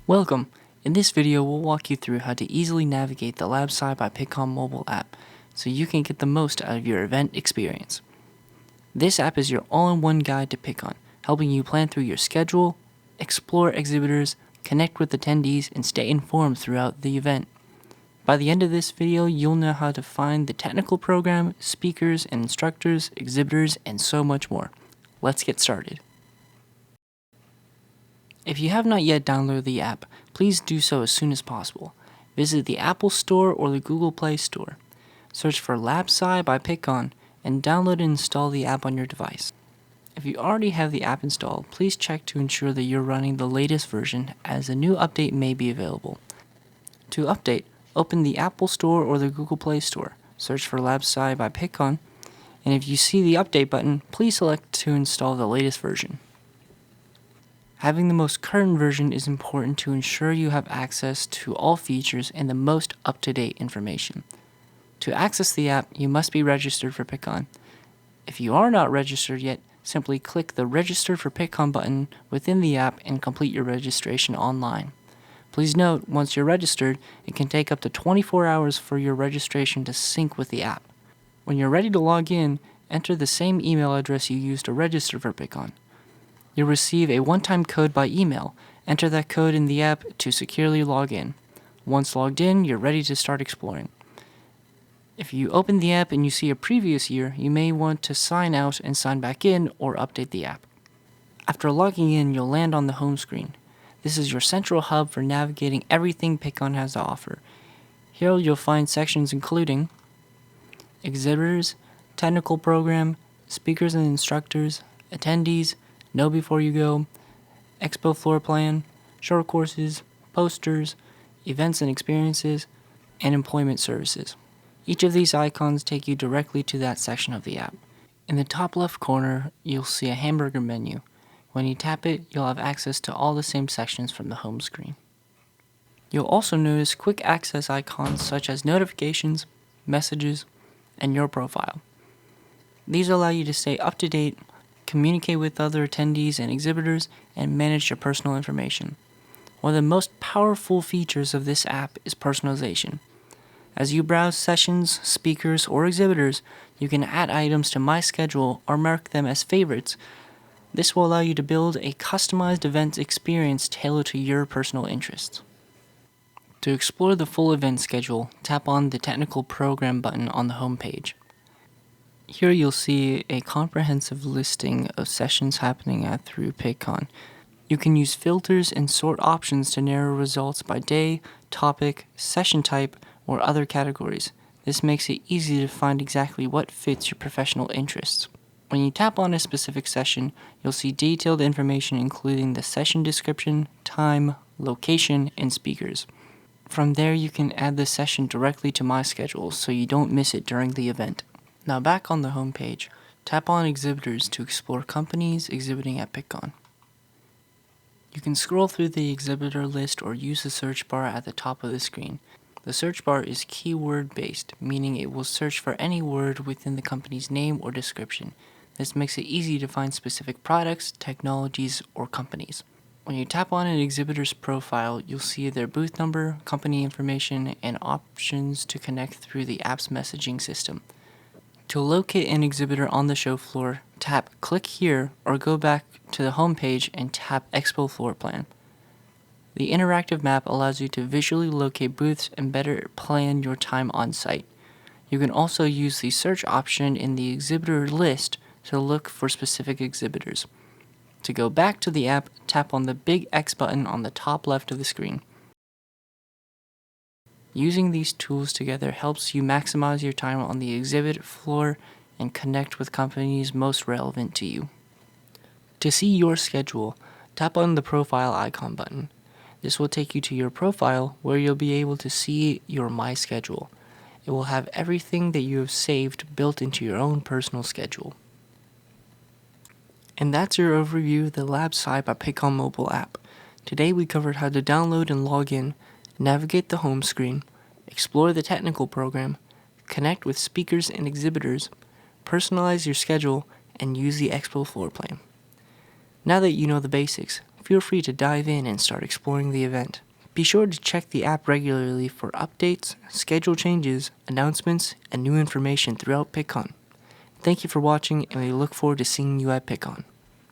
Welcome! In this video, we'll walk you through how to easily navigate the LabSci by Pittcon mobile app so you can get the most out of your event experience. This app is your all-in-one guide to Pittcon, helping you plan through your schedule, explore exhibitors, connect with attendees, and stay informed throughout the event. By the end of this video, you'll know how to find the technical program, speakers and instructors, exhibitors, and so much more. Let's get started. If you have not yet downloaded the app, please do so as soon as possible. Visit the Apple Store or the Google Play Store. Search for LabSci by Pittcon and download and install the app on your device. If you already have the app installed, please check to ensure that you're running the latest version, as a new update may be available. To update, open the Apple Store or the Google Play Store. Search for LabSci by Pittcon, and if you see the update button, please select to install the latest version. Having the most current version is important to ensure you have access to all features and the most up-to-date information. To access the app, you must be registered for Pittcon. If you are not registered yet, simply click the Register for Pittcon button within the app and complete your registration online. Please note, once you're registered, it can take up to 24 hours for your registration to sync with the app. When you're ready to log in, enter the same email address you used to register for Pittcon. You'll receive a one-time code by email. Enter that code in the app to securely log in. Once logged in, you're ready to start exploring. If you open the app and you see a previous year, you may want to sign out and sign back in or update the app. After logging in, you'll land on the home screen. This is your central hub for navigating everything Pittcon has to offer. Here you'll find sections including exhibitors, technical program, speakers and instructors, attendees, Know Before You Go, Expo Floor Plan, short courses, posters, events and experiences, and employment services. Each of these icons take you directly to that section of the app. In the top left corner, you'll see a hamburger menu. When you tap it, you'll have access to all the same sections from the home screen. You'll also notice quick access icons such as notifications, messages, and your profile. These allow you to stay up to date, communicate with other attendees and exhibitors, and manage your personal information. One of the most powerful features of this app is personalization. As you browse sessions, speakers, or exhibitors, you can add items to My Schedule or mark them as favorites. This will allow you to build a customized event experience tailored to your personal interests. To explore the full event schedule, tap on the Technical Program button on the home page. Here you'll see a comprehensive listing of sessions happening through Pittcon. You can use filters and sort options to narrow results by day, topic, session type, or other categories. This makes it easy to find exactly what fits your professional interests. When you tap on a specific session, you'll see detailed information including the session description, time, location, and speakers. From there, you can add the session directly to My Schedule so you don't miss it during the event. Now back on the home page, tap on Exhibitors to explore companies exhibiting at Pittcon. You can scroll through the exhibitor list or use the search bar at the top of the screen. The search bar is keyword-based, meaning it will search for any word within the company's name or description. This makes it easy to find specific products, technologies, or companies. When you tap on an exhibitor's profile, you'll see their booth number, company information, and options to connect through the app's messaging system. To locate an exhibitor on the show floor, tap Click Here or go back to the home page and tap Expo Floor Plan. The interactive map allows you to visually locate booths and better plan your time on site. You can also use the search option in the exhibitor list to look for specific exhibitors. To go back to the app, tap on the big X button on the top left of the screen. Using these tools together helps you maximize your time on the exhibit floor and connect with companies most relevant to you. To see your schedule, tap on the profile icon button. This will take you to your profile where you'll be able to see your My Schedule. It will have everything that you have saved built into your own personal schedule. And that's your overview of the LabSci by Pittcon mobile app. Today we covered how to download and log in, navigate the home screen, explore the technical program, connect with speakers and exhibitors, personalize your schedule, and use the Expo Floor Plan. Now that you know the basics, feel free to dive in and start exploring the event. Be sure to check the app regularly for updates, schedule changes, announcements, and new information throughout Pittcon. Thank you for watching, and we look forward to seeing you at Pittcon.